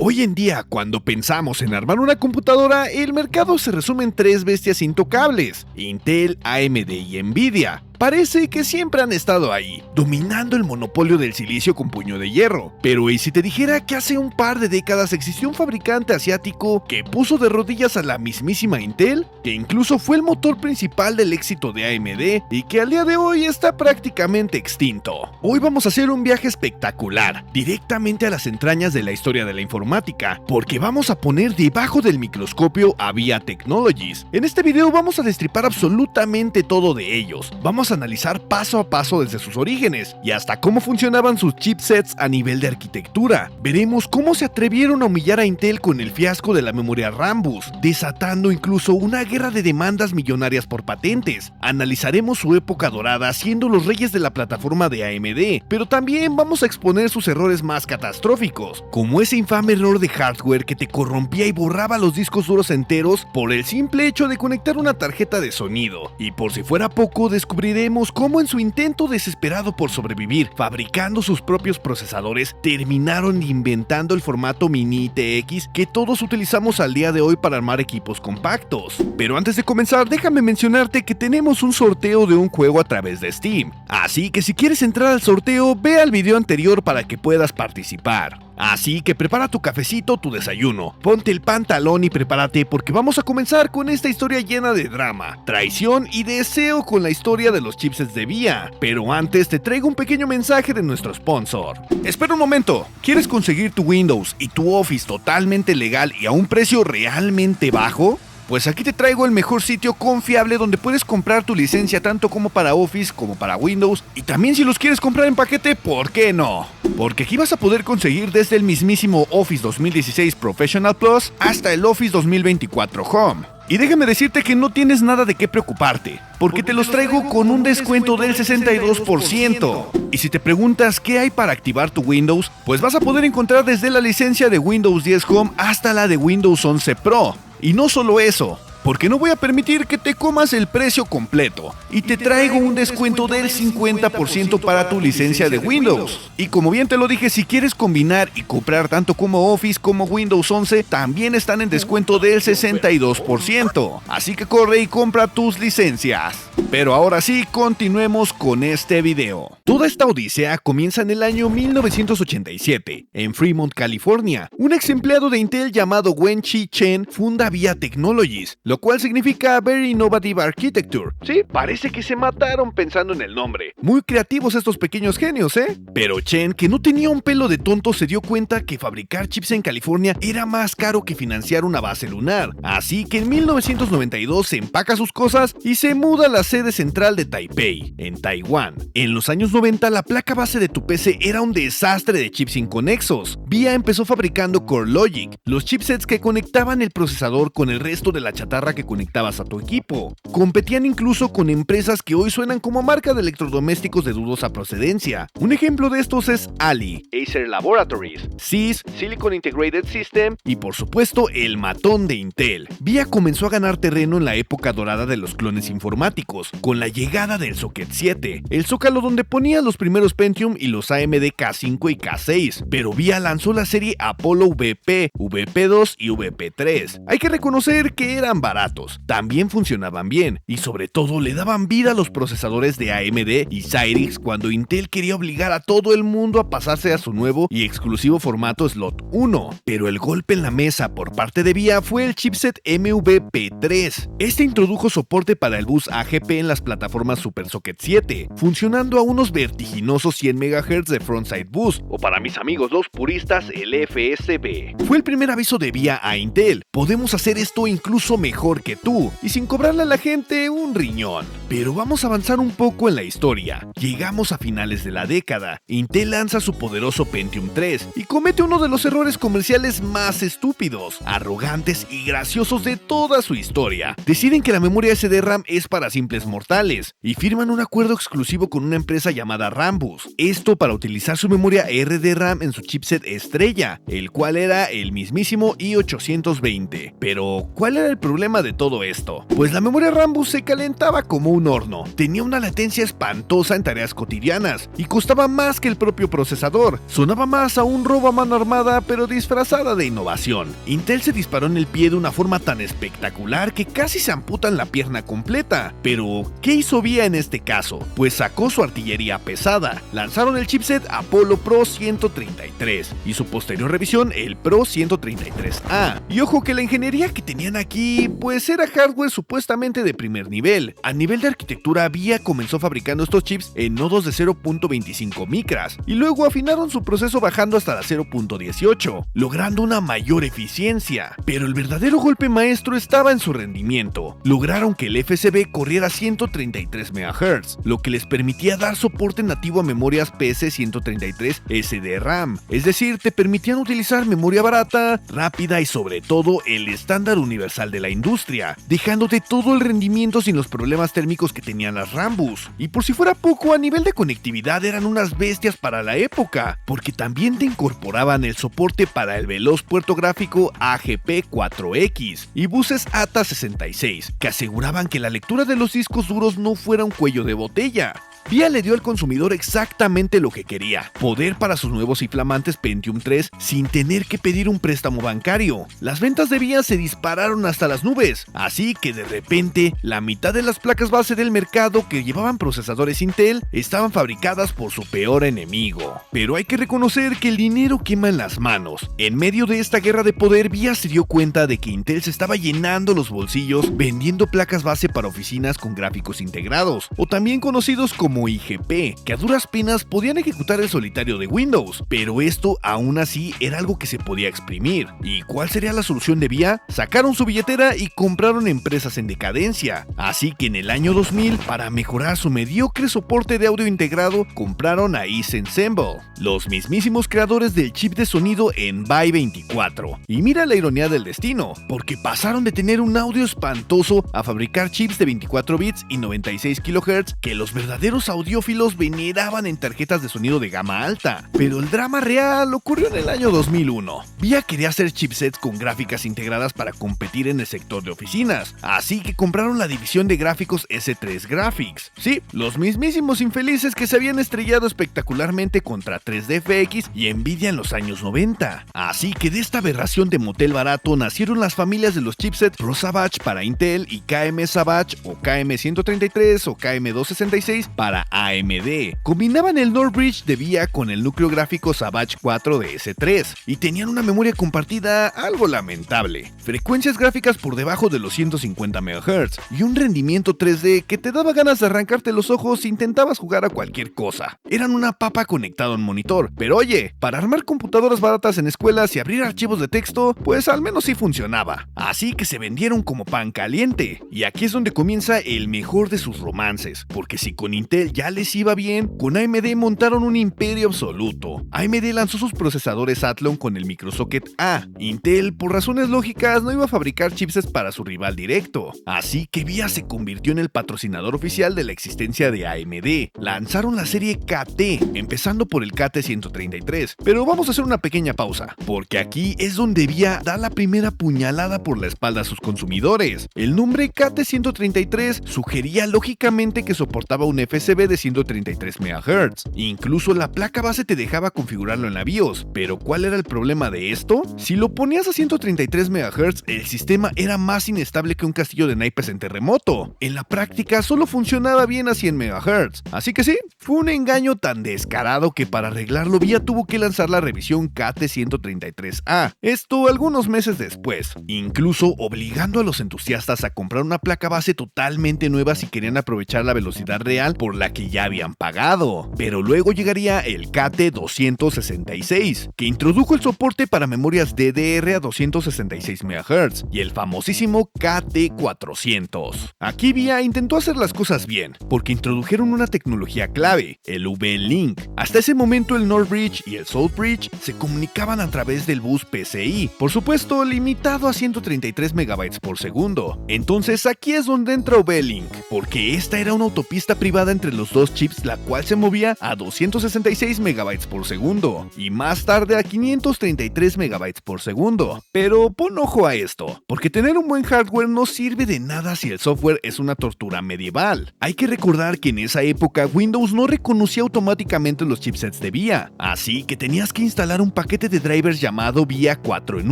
Hoy en día, cuando pensamos en armar una computadora, el mercado se resume en tres bestias intocables: Intel, AMD y Nvidia. Parece que siempre han estado ahí, dominando el monopolio del silicio con puño de hierro. Pero ¿y si te dijera que hace un par de décadas existió un fabricante asiático que puso de rodillas a la mismísima Intel, que incluso fue el motor principal del éxito de AMD y que al día de hoy está prácticamente extinto? Hoy vamos a hacer un viaje espectacular, directamente a las entrañas de la historia de la informática, porque vamos a poner debajo del microscopio a VIA Technologies. En este video vamos a destripar absolutamente todo de ellos. Vamos a analizar paso a paso desde sus orígenes y hasta cómo funcionaban sus chipsets a nivel de arquitectura. Veremos cómo se atrevieron a humillar a Intel con el fiasco de la memoria Rambus, desatando incluso una guerra de demandas millonarias por patentes. Analizaremos su época dorada siendo los reyes de la plataforma de AMD, pero también vamos a exponer sus errores más catastróficos, como ese infame error de hardware que te corrompía y borraba los discos duros enteros por el simple hecho de conectar una tarjeta de sonido. Y por si fuera poco, descubriremos cómo en su intento desesperado por sobrevivir, fabricando sus propios procesadores, terminaron inventando el formato mini ITX que todos utilizamos al día de hoy para armar equipos compactos. Pero antes de comenzar, déjame mencionarte que tenemos un sorteo de un juego a través de Steam, así que si quieres entrar al sorteo, ve al video anterior para que puedas participar. Así que prepara tu cafecito, tu desayuno, ponte el pantalón y prepárate porque vamos a comenzar con esta historia llena de drama, traición y deseo con la historia de los chipsets de VIA. Pero antes te traigo un pequeño mensaje de nuestro sponsor. Espera un momento, ¿quieres conseguir tu Windows y tu Office totalmente legal y a un precio realmente bajo? Pues aquí te traigo el mejor sitio confiable donde puedes comprar tu licencia tanto como para Office como para Windows, y también si los quieres comprar en paquete, ¿por qué no? Porque aquí vas a poder conseguir desde el mismísimo Office 2016 Professional Plus hasta el Office 2024 Home. Y déjame decirte que no tienes nada de qué preocuparte, porque te los traigo con un descuento del 62%. Y si te preguntas qué hay para activar tu Windows, pues vas a poder encontrar desde la licencia de Windows 10 Home hasta la de Windows 11 Pro. Y no solo eso, porque no voy a permitir que te comas el precio completo y te traigo un descuento del 50% para tu licencia de Windows. Y como bien te lo dije, si quieres combinar y comprar tanto como Office como Windows 11, también están en descuento del 62%. Así que corre y compra tus licencias. Pero ahora sí, continuemos con este video. Toda esta odisea comienza en el año 1987, en Fremont, California. Un ex empleado de Intel llamado Wen-Chi Chen funda VIA Technologies, lo cual significa Very Innovative Architecture. Sí, parece que se mataron pensando en el nombre. Muy creativos estos pequeños genios, ¿eh? Pero Chen, que no tenía un pelo de tonto, se dio cuenta que fabricar chips en California era más caro que financiar una base lunar. Así que en 1992 se empaca sus cosas y se muda a la sede central de Taipei, en Taiwán. En los años 90, la placa base de tu PC era un desastre de chips inconexos. VIA empezó fabricando CoreLogic, los chipsets que conectaban el procesador con el resto de la chatarra que conectabas a tu equipo. Competían incluso con empresas que hoy suenan como marca de electrodomésticos de dudosa procedencia. Un ejemplo de estos es Ali, Acer Laboratories, SIS, Silicon Integrated System y por supuesto el matón de Intel. VIA comenzó a ganar terreno en la época dorada de los clones informáticos, con la llegada del Socket 7, el zócalo donde ponía los primeros Pentium y los AMD K5 y K6, pero VIA lanzó la serie Apollo VP, VP2 y VP3. Hay que reconocer que eran baratos, también funcionaban bien y sobre todo le daban vida a los procesadores de AMD y Cyrix cuando Intel quería obligar a todo el mundo a pasarse a su nuevo y exclusivo formato Slot 1. Pero el golpe en la mesa por parte de VIA fue el chipset MVP3. Este introdujo soporte para el bus AGP en las plataformas Super Socket 7, funcionando a unos vertiginosos 100 MHz de frontside bus, o para mis amigos los puristas, el FSB. Fue el primer aviso de VIA a Intel: podemos hacer esto incluso mejor que tú, y sin cobrarle a la gente un riñón. Pero vamos a avanzar un poco en la historia. Llegamos a finales de la década, Intel lanza su poderoso Pentium 3 y comete uno de los errores comerciales más estúpidos, arrogantes y graciosos de toda su historia. Deciden que la memoria SDRAM es para simples mortales y firman un acuerdo exclusivo con una empresa llamada Rambus, esto para utilizar su memoria RDRAM en su chipset estrella, el cual era el mismísimo i820. Pero, ¿cuál era el problema de todo esto? Pues la memoria Rambus se calentaba como un horno, tenía una latencia espantosa en tareas cotidianas y costaba más que el propio procesador. Sonaba más a un robo a mano armada, pero disfrazada de innovación. Intel se disparó en el pie de una forma tan espectacular que casi se amputan la pierna completa. Pero, ¿qué hizo VIA en este caso? Pues sacó su artillería pesada. Lanzaron el chipset Apollo Pro 133 y su posterior revisión el Pro 133A. Y ojo que la ingeniería que tenían aquí pues era hardware supuestamente de primer nivel. A nivel de arquitectura, VIA comenzó fabricando estos chips en nodos de 0.25 micras y luego afinaron su proceso bajando hasta la 0.18, logrando una mayor eficiencia. Pero el verdadero golpe maestro estaba en su rendimiento. Lograron que el FSB corriera a 133 MHz, lo que les permitía dar soporte nativo a memorias PS133 SDRAM, es decir, te permitían utilizar memoria barata, rápida y sobre todo el estándar universal de la industria, dejándote todo el rendimiento sin los problemas térmicos que tenían las Rambus. Y por si fuera poco, a nivel de conectividad eran unas bestias para la época, porque también te incorporaban el soporte para el veloz puerto gráfico AGP4X y buses ATA66, que aseguraban que la lectura de los discos duros no fuera un cuello de botella. VIA le dio al consumidor exactamente lo que quería, poder para sus nuevos y flamantes Pentium 3 sin tener que pedir un préstamo bancario. Las ventas de VIA se dispararon hasta las nubes, así que de repente la mitad de las placas base del mercado que llevaban procesadores Intel estaban fabricadas por su peor enemigo. Pero hay que reconocer que el dinero quema en las manos. En medio de esta guerra de poder, VIA se dio cuenta de que Intel se estaba llenando los bolsillos vendiendo placas base para oficinas con gráficos integrados, o también conocidos como IGP, que a duras penas podían ejecutar el solitario de Windows, pero esto aún así era algo que se podía exprimir. ¿Y cuál sería la solución de VIA? Sacaron su billetera y compraron empresas en decadencia, así que en el año 2000, para mejorar su mediocre soporte de audio integrado, compraron a East Ensemble, los mismísimos creadores del chip de sonido Envy 24. Y mira la ironía del destino, porque pasaron de tener un audio espantoso a fabricar chips de 24 bits y 96 kHz que los verdaderos audiófilos veneraban en tarjetas de sonido de gama alta. Pero el drama real ocurrió en el año 2001. VIA quería hacer chipsets con gráficas integradas para competir en el sector de oficinas, así que compraron la división de gráficos S3 Graphics. Sí, los mismísimos infelices que se habían estrellado espectacularmente contra 3DFX y Nvidia en los años 90. Así que de esta aberración de motel barato nacieron las familias de los chipsets Pro Savage para Intel y KM Savage o KM133 o KM266 para AMD. Combinaban el NOR Bridge de VIA con el núcleo gráfico Savage 4 de S3 y tenían una memoria compartida algo lamentable, frecuencias gráficas por debajo de los 150 MHz y un rendimiento 3D que te daba ganas de arrancarte los ojos si intentabas jugar a cualquier cosa. Eran una papa conectada a un monitor, pero oye, para armar computadoras baratas en escuelas y abrir archivos de texto, pues al menos sí funcionaba. Así que se vendieron como pan caliente. Y aquí es donde comienza el mejor de sus romances, porque si con Intel ya les iba bien, con AMD montaron un imperio absoluto. AMD lanzó sus procesadores Athlon con el microsocket A. Intel, por razones lógicas, no iba a fabricar chipsets para su rival directo, así que VIA se convirtió en el patrocinador oficial de la existencia de AMD. Lanzaron la serie KT, empezando por el KT133, pero vamos a hacer una pequeña pausa, porque aquí es donde VIA da la primera puñalada por la espalda a sus consumidores. El nombre KT133 sugería lógicamente que soportaba un FSB de 133 MHz. Incluso la placa base te dejaba configurarlo en la BIOS, pero ¿cuál era el problema de esto? Si lo ponías a 133 MHz, el sistema era más inestable que un castillo de naipes en terremoto. En la práctica solo funcionaba bien a 100 MHz, así que sí, fue un engaño tan descarado que para arreglarlo VIA tuvo que lanzar la revisión KT133A, esto algunos meses después, incluso obligando a los entusiastas a comprar una placa base totalmente nueva si querían aprovechar la velocidad real por la que ya habían pagado. Pero luego llegaría el KT266, que introdujo el soporte para memorias DDR a 266 MHz, y el famosísimo KT400. Aquí VIA intentó hacer las cosas bien, porque introdujeron una tecnología clave, el V-Link. Hasta ese momento el NOR Bridge y el South Bridge se comunicaban a través del bus PCI, por supuesto limitado a 133 MB por segundo. Entonces aquí es donde entra V-Link, porque esta era una autopista privada entre entre los dos chips, la cual se movía a 266 MB por segundo y más tarde a 533 MB por segundo. Pero pon ojo a esto, porque tener un buen hardware no sirve de nada si el software es una tortura medieval. Hay que recordar que en esa época Windows no reconocía automáticamente los chipsets de VIA, así que tenías que instalar un paquete de drivers llamado VIA 4 en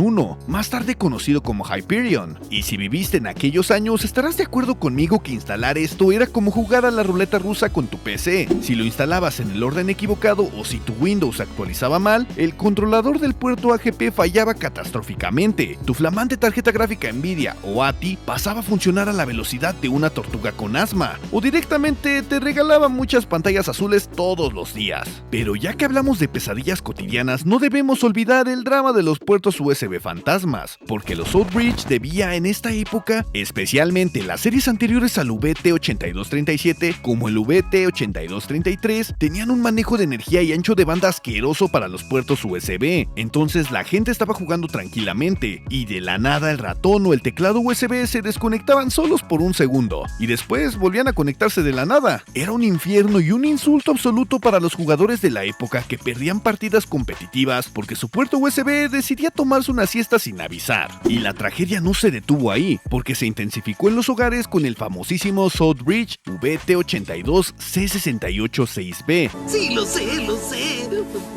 1, más tarde conocido como Hyperion. Y si viviste en aquellos años, estarás de acuerdo conmigo que instalar esto era como jugar a la ruleta rusa con tu PC. Si lo instalabas en el orden equivocado o si tu Windows actualizaba mal, el controlador del puerto AGP fallaba catastróficamente. Tu flamante tarjeta gráfica Nvidia o ATI pasaba a funcionar a la velocidad de una tortuga con asma, o directamente te regalaba muchas pantallas azules todos los días. Pero ya que hablamos de pesadillas cotidianas, no debemos olvidar el drama de los puertos USB fantasmas, porque los Southbridge de VIA en esta época, especialmente las series anteriores al VT8237 como el VT8233, tenían un manejo de energía y ancho de banda asqueroso para los puertos USB. Entonces la gente estaba jugando tranquilamente y de la nada el ratón o el teclado USB se desconectaban solos por un segundo y después volvían a conectarse de la nada. Era un infierno y un insulto absoluto para los jugadores de la época que perdían partidas competitivas porque su puerto USB decidía tomarse una siesta sin avisar. Y la tragedia no se detuvo ahí, porque se intensificó en los hogares con el famosísimo Southbridge VT82C686B. Sí, lo sé,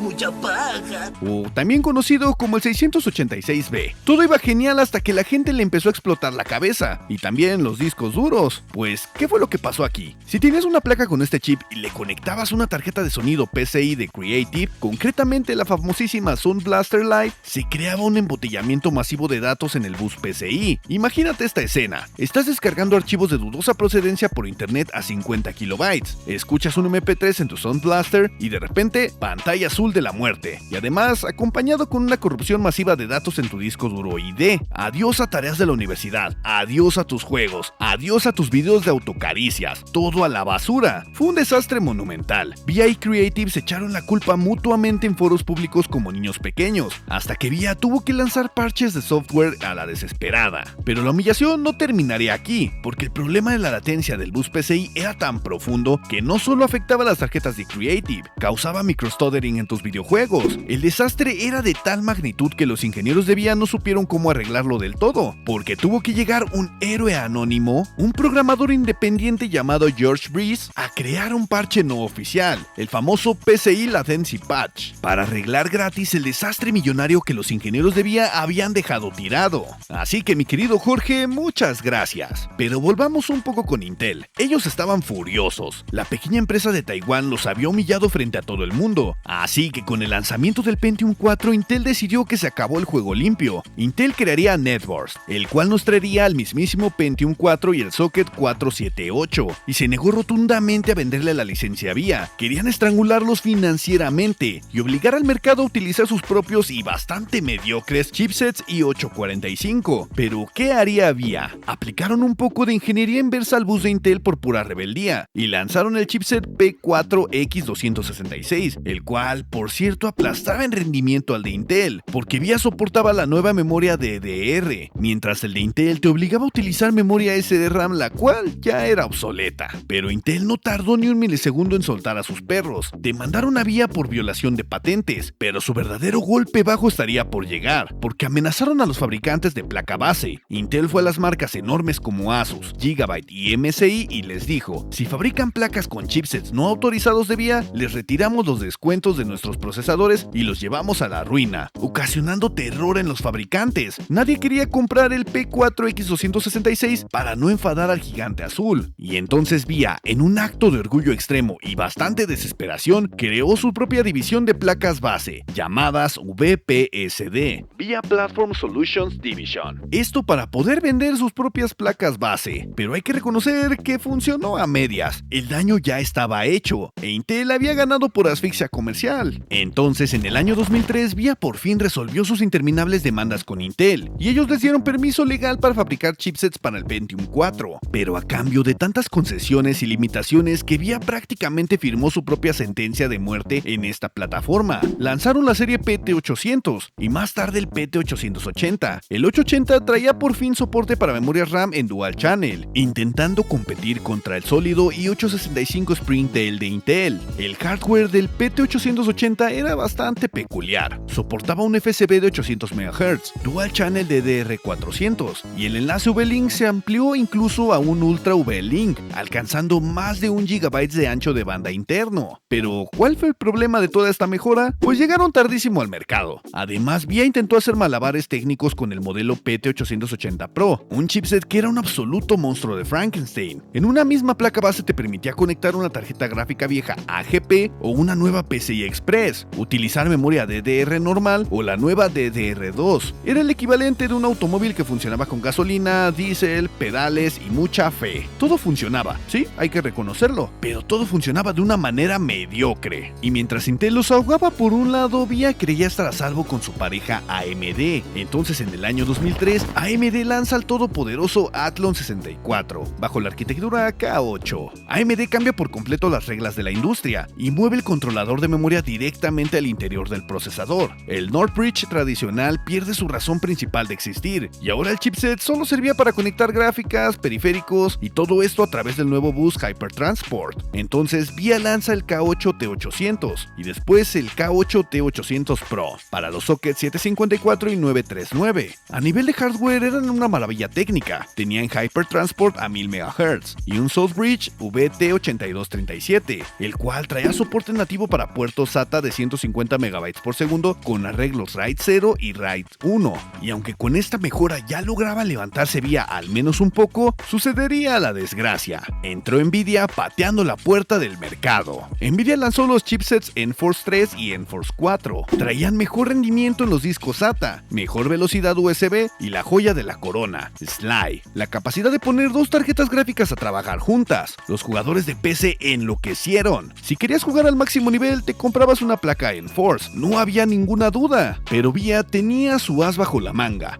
mucha paja. O también conocido como el 686B. Todo iba genial hasta que la gente le empezó a explotar la cabeza, y también los discos duros. Pues, ¿qué fue lo que pasó aquí? Si tenías una placa con este chip y le conectabas una tarjeta de sonido PCI de Creative, concretamente la famosísima Sound Blaster Lite, se creaba un embotellamiento masivo de datos en el bus PCI. Imagínate esta escena: estás descargando archivos de dudosa procedencia por internet a 50 kilobytes, escuchas un MP3 en tu Sound Blaster y de repente, pantalla azul de la muerte, y además acompañado con una corrupción masiva de datos en tu disco duro ID. Adiós a tareas de la universidad, adiós a tus juegos, adiós a tus videos de autocaricias, todo a la basura. Fue un desastre monumental. VIA y Creative se echaron la culpa mutuamente en foros públicos como niños pequeños, hasta que VIA tuvo que lanzar parches de software a la desesperada. Pero la humillación no terminaría aquí, porque el problema de la latencia del bus PCI era tan profundo que no solo afectaba las tarjetas de Creative, causaba microstuttering en tus videojuegos. El desastre era de tal magnitud que los ingenieros de VIA no supieron cómo arreglarlo del todo, porque tuvo que llegar un héroe anónimo, un programador independiente llamado George Breeze, a crear un parche no oficial, el famoso PCI Latency Patch, para arreglar gratis el desastre millonario que los ingenieros de VIA habían dejado tirado. Así que mi querido Jorge, muchas gracias. Pero volvamos un poco con Intel. Ellos estaban furiosos. La pequeña empresa de Taiwán los había humillado frente a todo el mundo. Así que con el lanzamiento del Pentium 4, Intel decidió que se acabó el juego limpio. Intel crearía NetBurst, el cual nos traería al mismísimo Pentium 4 y el socket 478, y se negó rotundamente a venderle la licencia a VIA. Querían estrangularlos financieramente y obligar al mercado a utilizar sus propios y bastante mediocres chipsets i845. Pero ¿qué haría VIA? Aplicaron un poco de ingeniería inversa al bus de Intel por pura rebeldía y lanzaron el chipset P4X266, el cual, por cierto, aplastaba en rendimiento al de Intel, porque VIA soportaba la nueva memoria DDR, mientras el de Intel te obligaba a utilizar memoria SDRAM, la cual ya era obsoleta. Pero Intel no tardó ni un milisegundo en soltar a sus perros. Demandaron a VIA por violación de patentes, pero su verdadero golpe bajo estaría por llegar, porque amenazaron a los fabricantes de placa base. Intel fue a las marcas enormes como Asus, Gigabyte y MSI y les dijo: si fabrican placas con chipsets no autorizados de VIA, les retiramos los descuentos de nuestros procesadores y los llevamos a la ruina, ocasionando terror en los fabricantes. Nadie quería comprar el P4X266 para no enfadar al gigante azul. Y entonces VIA, en un acto de orgullo extremo y bastante desesperación, creó su propia división de placas base, llamadas VPSD, VIA Platform Solutions Division. Esto para poder vender sus propias placas base, pero hay que reconocer que funcionó a medias. El daño ya estaba hecho, e Intel había ganado por asfixia comercial. comercial. Entonces, en el año 2003, VIA por fin resolvió sus interminables demandas con Intel, y ellos les dieron permiso legal para fabricar chipsets para el Pentium 4. Pero a cambio de tantas concesiones y limitaciones que VIA prácticamente firmó su propia sentencia de muerte en esta plataforma. Lanzaron la serie PT800 y más tarde el PT880. El 880 traía por fin soporte para memorias RAM en Dual Channel, intentando competir contra el sólido i865 Springtail de Intel. El hardware del PT880 era bastante peculiar. Soportaba un FSB de 800 MHz, Dual Channel DDR400, y el enlace V-Link se amplió incluso a un Ultra V-Link, alcanzando más de 1 GB de ancho de banda interno. Pero, ¿cuál fue el problema de toda esta mejora? Pues llegaron tardísimo al mercado. Además, VIA intentó hacer malabares técnicos con el modelo PT880 Pro, un chipset que era un absoluto monstruo de Frankenstein. En una misma placa base te permitía conectar una tarjeta gráfica vieja AGP o una nueva PCI Express, utilizar memoria DDR normal o la nueva DDR2. Era el equivalente de un automóvil que funcionaba con gasolina, diésel, pedales y mucha fe. Todo funcionaba, sí, hay que reconocerlo, pero todo funcionaba de una manera mediocre. Y mientras Intel los ahogaba por un lado, VIA creía estar a salvo con su pareja AMD. Entonces, en el año 2003, AMD lanza el todopoderoso Athlon 64, bajo la arquitectura K8. AMD cambia por completo las reglas de la industria y mueve el controlador de memoria directamente al interior del procesador. El Northbridge tradicional pierde su razón principal de existir, y ahora el chipset solo servía para conectar gráficas, periféricos y todo esto a través del nuevo bus Hypertransport. Entonces, VIA lanza el K8-T800 y después el K8-T800 Pro para los sockets 754 y 939. A nivel de hardware eran una maravilla técnica. Tenían Hypertransport a 1000 MHz y un Southbridge VT8237, el cual traía soporte nativo para puertos SATA de 150 MB por segundo con arreglos RAID 0 y RAID 1. Y aunque con esta mejora ya lograba levantarse VIA al menos un poco, sucedería la desgracia. Entró Nvidia pateando la puerta del mercado. Nvidia lanzó los chipsets Enforce 3 y Enforce 4. Traían mejor rendimiento en los discos SATA, mejor velocidad USB y la joya de la corona, Sly, la capacidad de poner dos tarjetas gráficas a trabajar juntas. Los jugadores de PC enloquecieron. Si querías jugar al máximo nivel, te comprabas una placa Enforce, no había ninguna duda. Pero VIA tenía su as bajo la manga: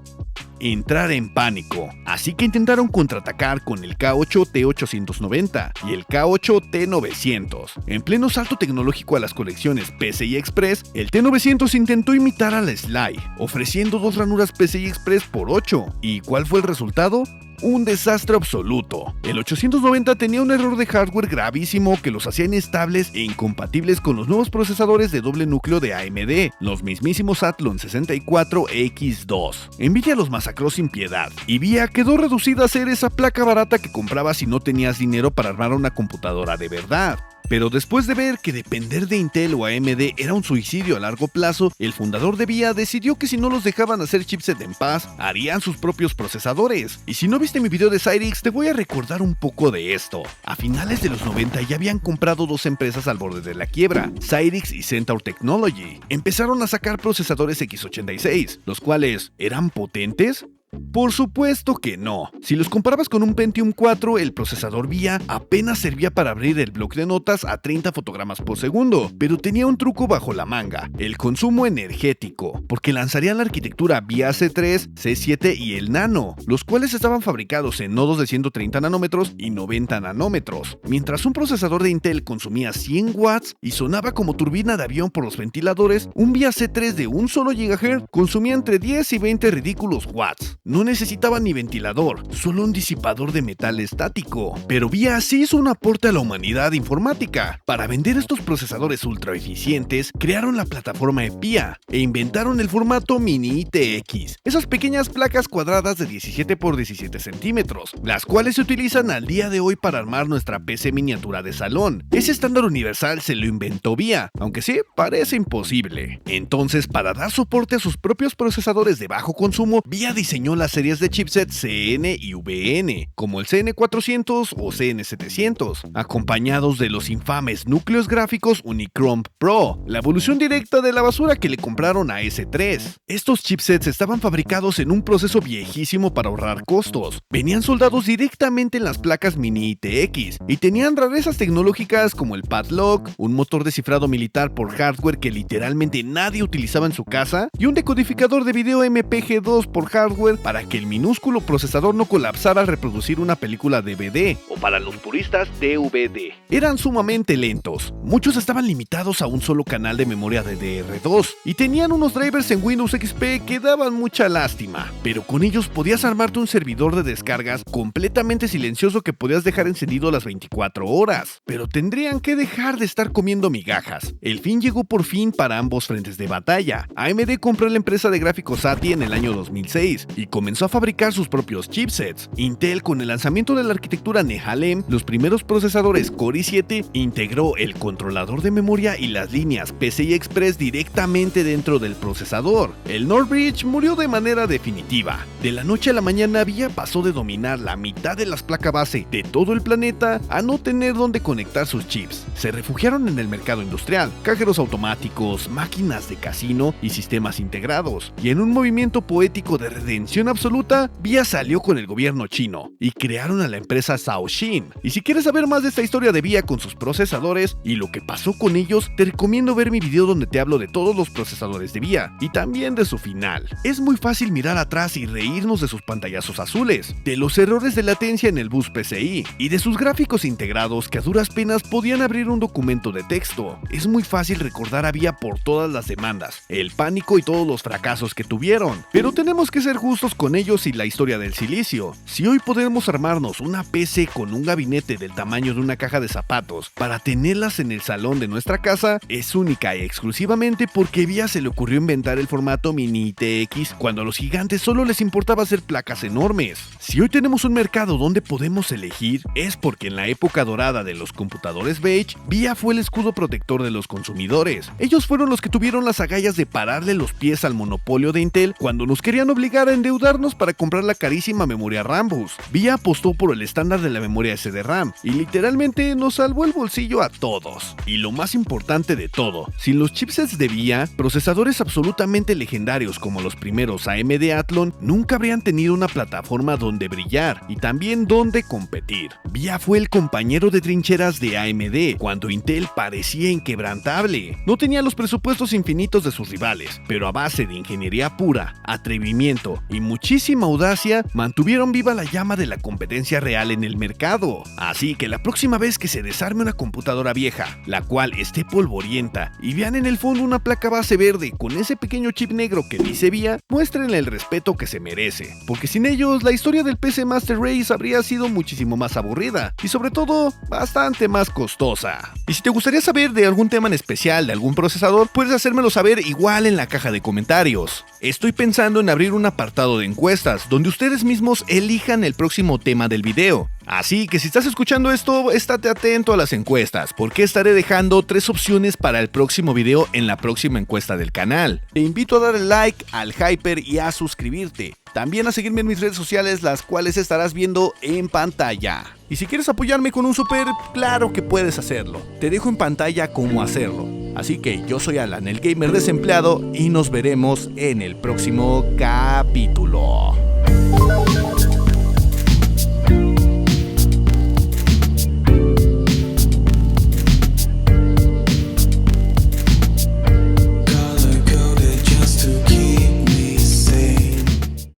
entrar en pánico, así que intentaron contraatacar con el K8-T890 y el K8-T900. En pleno salto tecnológico a las colecciones PCI Express, el T900 intentó imitar a la Sly, ofreciendo dos ranuras PCI Express por 8. ¿Y cuál fue el resultado? Un desastre absoluto. El 890 tenía un error de hardware gravísimo que los hacía inestables e incompatibles con los nuevos procesadores de doble núcleo de AMD, los mismísimos Athlon 64X2. Nvidia los masacró sin piedad, y VIA quedó reducida a ser esa placa barata que comprabas si no tenías dinero para armar una computadora de verdad. Pero después de ver que depender de Intel o AMD era un suicidio a largo plazo, el fundador de VIA decidió que si no los dejaban hacer chipset en paz, harían sus propios procesadores. Y si no viste mi video de Cyrix, te voy a recordar un poco de esto. A finales de los 90 ya habían comprado dos empresas al borde de la quiebra, Cyrix y Centaur Technology. Empezaron a sacar procesadores x86, los cuales ¿eran potentes? Por supuesto que no. Si los comparabas con un Pentium 4, el procesador VIA apenas servía para abrir el bloc de notas a 30 fotogramas por segundo, pero tenía un truco bajo la manga: el consumo energético, porque lanzarían la arquitectura VIA C3, C7 y el Nano, los cuales estaban fabricados en nodos de 130 nanómetros y 90 nanómetros, mientras un procesador de Intel consumía 100 watts y sonaba como turbina de avión por los ventiladores. Un VIA C3 de un solo GHz consumía entre 10 y 20 ridículos watts. No necesitaba ni ventilador, solo un disipador de metal estático. Pero VIA sí hizo un aporte a la humanidad informática. Para vender estos procesadores ultra eficientes, crearon la plataforma EPIA e inventaron el formato Mini ITX, esas pequeñas placas cuadradas de 17 por 17 centímetros, las cuales se utilizan al día de hoy para armar nuestra PC miniatura de salón. Ese estándar universal se lo inventó VIA, aunque sí, parece imposible. Entonces, para dar soporte a sus propios procesadores de bajo consumo, VIA diseñó diseñó las series de chipsets CN y VN, como el CN400 o CN700, acompañados de los infames núcleos gráficos Unicron Pro, la evolución directa de la basura que le compraron a S3. Estos chipsets estaban fabricados en un proceso viejísimo para ahorrar costos. Venían soldados directamente en las placas mini ITX y tenían rarezas tecnológicas como el padlock, un motor de cifrado militar por hardware que literalmente nadie utilizaba en su casa y un decodificador de video MPG-2 por hardware para que el minúsculo procesador no colapsara al reproducir una película DVD, o para los puristas DVD. Eran sumamente lentos, muchos estaban limitados a un solo canal de memoria DDR2 y tenían unos drivers en Windows XP que daban mucha lástima, pero con ellos podías armarte un servidor de descargas completamente silencioso que podías dejar encendido las 24 horas, pero tendrían que dejar de estar comiendo migajas. El fin llegó por fin para ambos frentes de batalla. AMD compró la empresa de gráficos ATI en el año 2006 y comenzó a fabricar sus propios chipsets. Intel, con el lanzamiento de la arquitectura Nehalem, los primeros procesadores Core i7, integró el controlador de memoria y las líneas PCI Express directamente dentro del procesador. El Northbridge murió de manera definitiva. De la noche a la mañana, VIA pasó de dominar la mitad de las placas base de todo el planeta a no tener dónde conectar sus chips. Se refugiaron en el mercado industrial, cajeros automáticos, máquinas de casino y sistemas integrados. Y en un movimiento poético de redención absoluta, VIA salió con el gobierno chino y crearon a la empresa Shaoxin. Y si quieres saber más de esta historia de VIA con sus procesadores y lo que pasó con ellos, te recomiendo ver mi video donde te hablo de todos los procesadores de VIA y también de su final. Es muy fácil mirar atrás y reírnos de sus pantallazos azules, de los errores de latencia en el bus PCI y de sus gráficos integrados que a duras penas podían abrir un documento de texto. Es muy fácil recordar a VIA por todas las demandas, el pánico y todos los fracasos que tuvieron, pero tenemos que ser justos con ellos y la historia del silicio. Si hoy podemos armarnos una PC con un gabinete del tamaño de una caja de zapatos para tenerlas en el salón de nuestra casa, es única y exclusivamente porque VIA se le ocurrió inventar el formato mini ITX cuando a los gigantes solo les importaba hacer placas enormes. Si hoy tenemos un mercado donde podemos elegir, es porque en la época dorada de los computadores beige, VIA fue el escudo protector de los consumidores. Ellos fueron los que tuvieron las agallas de pararle los pies al monopolio de Intel cuando nos querían obligar a endeudarnos para comprar la carísima memoria Rambus. VIA apostó por el estándar de la memoria SDRAM y literalmente nos salvó el bolsillo a todos. Y lo más importante de todo, sin los chipsets de VIA, procesadores absolutamente legendarios como los primeros AMD Athlon nunca habrían tenido una plataforma donde brillar y también donde competir. VIA fue el compañero de trincheras de AMD cuando Intel parecía inquebrantable. No tenía los presupuestos infinitos de sus rivales, pero a base de ingeniería pura, atrevimiento y muchísima audacia, mantuvieron viva la llama de la competencia real en el mercado. Así que la próxima vez que se desarme una computadora vieja, la cual esté polvorienta, y vean en el fondo una placa base verde con ese pequeño chip negro que dice VIA, muéstrenle el respeto que se merece, porque sin ellos la historia del PC Master Race habría sido muchísimo más aburrida y sobre todo bastante más costosa. Y si te gustaría saber de algún tema en especial de algún procesador, puedes hacérmelo saber igual en la caja de comentarios. Estoy pensando en abrir un apartado de encuestas donde ustedes mismos elijan el próximo tema del video. Así que si estás escuchando esto, estate atento a las encuestas, porque estaré dejando 3 opciones para el próximo video en la próxima encuesta del canal. Te invito a darle like al hyper y a suscribirte. También a seguirme en mis redes sociales, las cuales estarás viendo en pantalla. Y si quieres apoyarme con un super, claro que puedes hacerlo. Te dejo en pantalla cómo hacerlo. Así que yo soy Alan, el gamer desempleado, y nos veremos en el próximo capítulo.